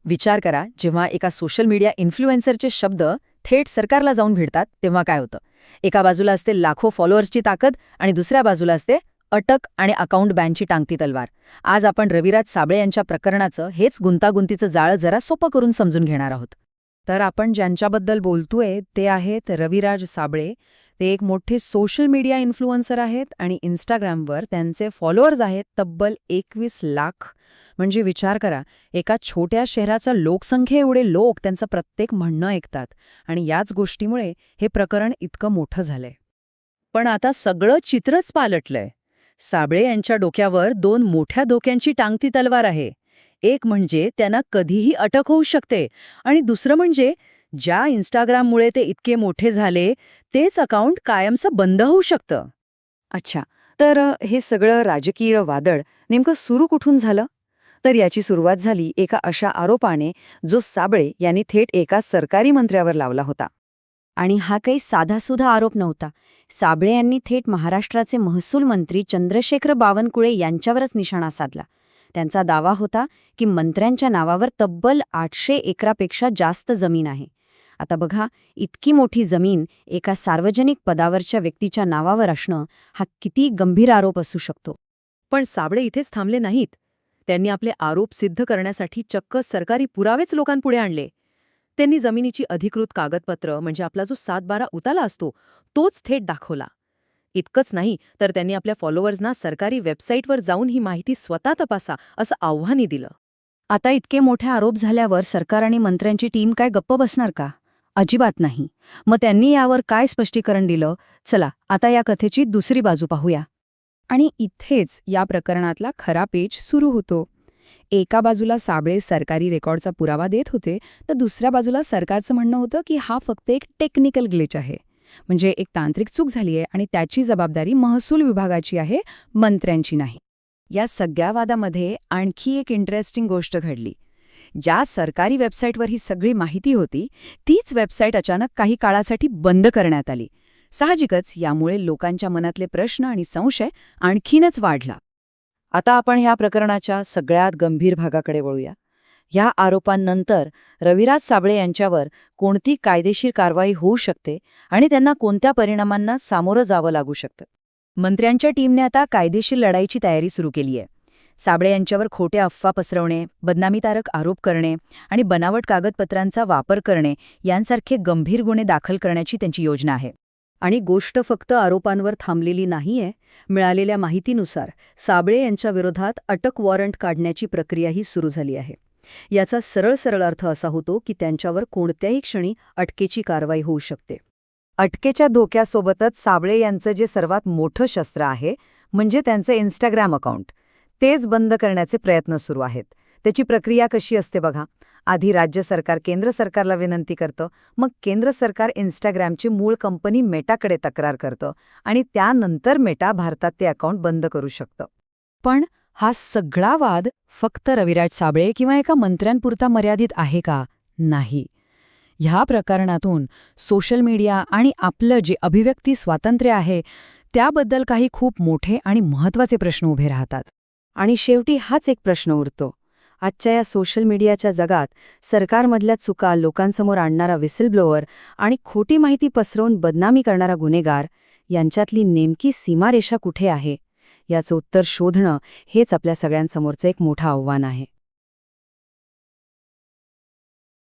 विचार करा, जेव्हा एका सोशल मीडिया इन्फ्लुएन्सरचे शब्द थेट सरकारला जाऊन भिडतात तेव्हा काय होतं. एका बाजूला असते लाखो फॉलोअर्सची ताकद आणि दुसऱ्या बाजूला असते अटक आणि अकाउंट बॅनची टांगती तलवार. आज आपण रविराज साबळे यांच्या प्रकरणाचं हेच गुंतागुंतीचं जाळं जरा सोपं करून समजून घेणार आहोत. तर आपण ज्यांच्याबद्दल बोलतोय ते आहेत रविराज साबळे. ते एक मोठे सोशल मीडिया इन्फ्लुएन्सर आहेत आणि इन्स्टाग्रामवर त्यांचे फॉलोअर्स आहेत तब्बल 21 लाख. म्हणजे विचार करा, एका छोट्या शहराच्या लोकसंख्येएवढे लोक त्यांचं प्रत्येक म्हणणं ऐकतात आणि याच गोष्टीमुळे हे प्रकरण इतकं मोठं झालंय. पण आता सगळं चित्रच पालटलंय. साबळे यांच्या डोक्यावर दोन मोठ्या धोक्यांची टांगती तलवार आहे. एक म्हणजे त्यांना कधीही अटक होऊ शकते आणि दुसरं म्हणजे ज्या इन्स्टाग्राममुळे ते इतके मोठे झाले तेच अकाउंट कायमचं बंद होऊ शकतं. अच्छा, तर हे सगळं राजकीय वादळ नेमकं सुरू कुठून झालं? तर याची सुरुवात झाली एका अशा आरोपाने जो साबळे यांनी थेट एका सरकारी मंत्र्यावर लावला होता. आणि हा काही साधासुधा आरोप नव्हता. साबळे यांनी थेट महाराष्ट्राचे महसूल मंत्री चंद्रशेखर बावनकुळे यांच्यावरच निशाणा साधला. त्यांचा दावा होता की मंत्र्यांच्या नावावर तब्बल 800 एकरापेक्षा जास्त जमीन आहे. आता बघा, इतकी मोठी जमीन एका सार्वजनिक पदावरच्या व्यक्तीच्या नावावर असणं हा किती गंभीर आरोप असू शकतो. पण साबळे इथेच थांबले नाहीत. त्यांनी आपले आरोप सिद्ध करण्यासाठी चक्क सरकारी पुरावेच लोकांपुढे आणले. त्यांनी जमिनीची अधिकृत कागदपत्र म्हणजे आपला जो 7/12 उताला असतो तोच थेट दाखवला. इतकंच नाही तर त्यांनी आपल्या फॉलोअर्सना सरकारी वेबसाईटवर जाऊन ही माहिती स्वतः तपासा असं आव्हानही दिलं. आता इतके मोठे आरोप झाल्यावर सरकार आणि मंत्र्यांची टीम काय गप्प बसणार का? अजिबात नाही. मग त्यांनी यावर काय स्पष्टीकरण दिलं? चला आता या कथेची दुसरी बाजू पाहूया. आणि इथेच या प्रकरणातला खरा पेच सुरू होतो. एका बाजूला साबळे सरकारी रेकॉर्डचा पुरावा देत होते, तर दुसऱ्या बाजूला सरकारचं म्हणणं होतं की हा फक्त एक टेक्निकल ग्लिच आहे, म्हणजे एक तांत्रिक चूक झाली आहे आणि त्याची जबाबदारी महसूल विभागाची आहे, मंत्र्यांची नाही. या सगळ्या वादामध्ये आणखी एक इंटरेस्टिंग गोष्ट घडली. ज्या सरकारी वेबसाईटवर ही सगळी माहिती होती तीच वेबसाईट अचानक काही काळासाठी बंद करण्यात आली. साहजिकच यामुळे लोकांच्या मनातले प्रश्न आणि संशय आणखीनच वाढला. आता आपण ह्या प्रकरणाच्या सगळ्यात गंभीर भागाकडे वळूया. ह्या आरोपांनंतर रविराज साबळे यांच्यावर कोणती कायदेशीर कारवाई होऊ शकते आणि त्यांना कोणत्या परिणामांना सामोरं जावं लागू शकतं? मंत्र्यांच्या टीमने आता कायदेशीर लढाईची तयारी सुरू केली आहे. साबळे यांच्यावर खोट्या अफवा पसरवणे, बदनामीकारक आरोप करणे आणि बनावट कागदपत्रांचा वापर करणे यांसारखे गंभीर गुन्हे दाखल करण्याची त्यांची योजना आहे. आणि गोष्ट फक्त आरोपांवर थांबलेली नाहीये. मिळालेल्या माहितीनुसार साबळे यांच्या विरोधात अटक वॉरंट काढण्याची प्रक्रियाही सुरू झाली आहे. याचा सरळ अर्थ असा होतो की त्यांच्यावर कोणत्याही क्षणी अटकेची कारवाई होऊ शकते. अटकेच्या धोक्यासोबतच साबळे यांचं जे सर्वात मोठं शस्त्र आहे म्हणजे त्यांचं इन्स्टाग्राम अकाउंट, तेच बंद करण्याचे प्रयत्न सुरू आहेत. त्याची प्रक्रिया कशी असते बघा. आधी राज्य सरकार केंद्र सरकारला विनंती करतं, मग केंद्र सरकार इन्स्टाग्रामची मूळ कंपनी मेटाकडे तक्रार करतं आणि त्यानंतर मेटा भारतात ते अकाउंट बंद करू शकतं. पण हा सगळा वाद फक्त रविराज साबळे किंवा एका मंत्र्यांपुरता मर्यादित आहे का? नाही. ह्या प्रकरणातून सोशल मीडिया आणि आपलं जे अभिव्यक्ती स्वातंत्र्य आहे त्याबद्दल काही खूप मोठे आणि महत्त्वाचे प्रश्न उभे राहतात. आणि शेवटी हाच एक प्रश्न उरतो. आजच्या या सोशल मीडियाच्या जगात सरकारमधल्या चुका लोकांसमोर आणणारा व्हिसलब्लोअर आणि खोटी माहिती पसरवून बदनामी करणारा गुन्हेगार यांच्यातली नेमकी सीमारेषा कुठे आहे, याचं उत्तर शोधणं हेच आपल्या सगळ्यांसमोरचं एक मोठं आव्हान आहे.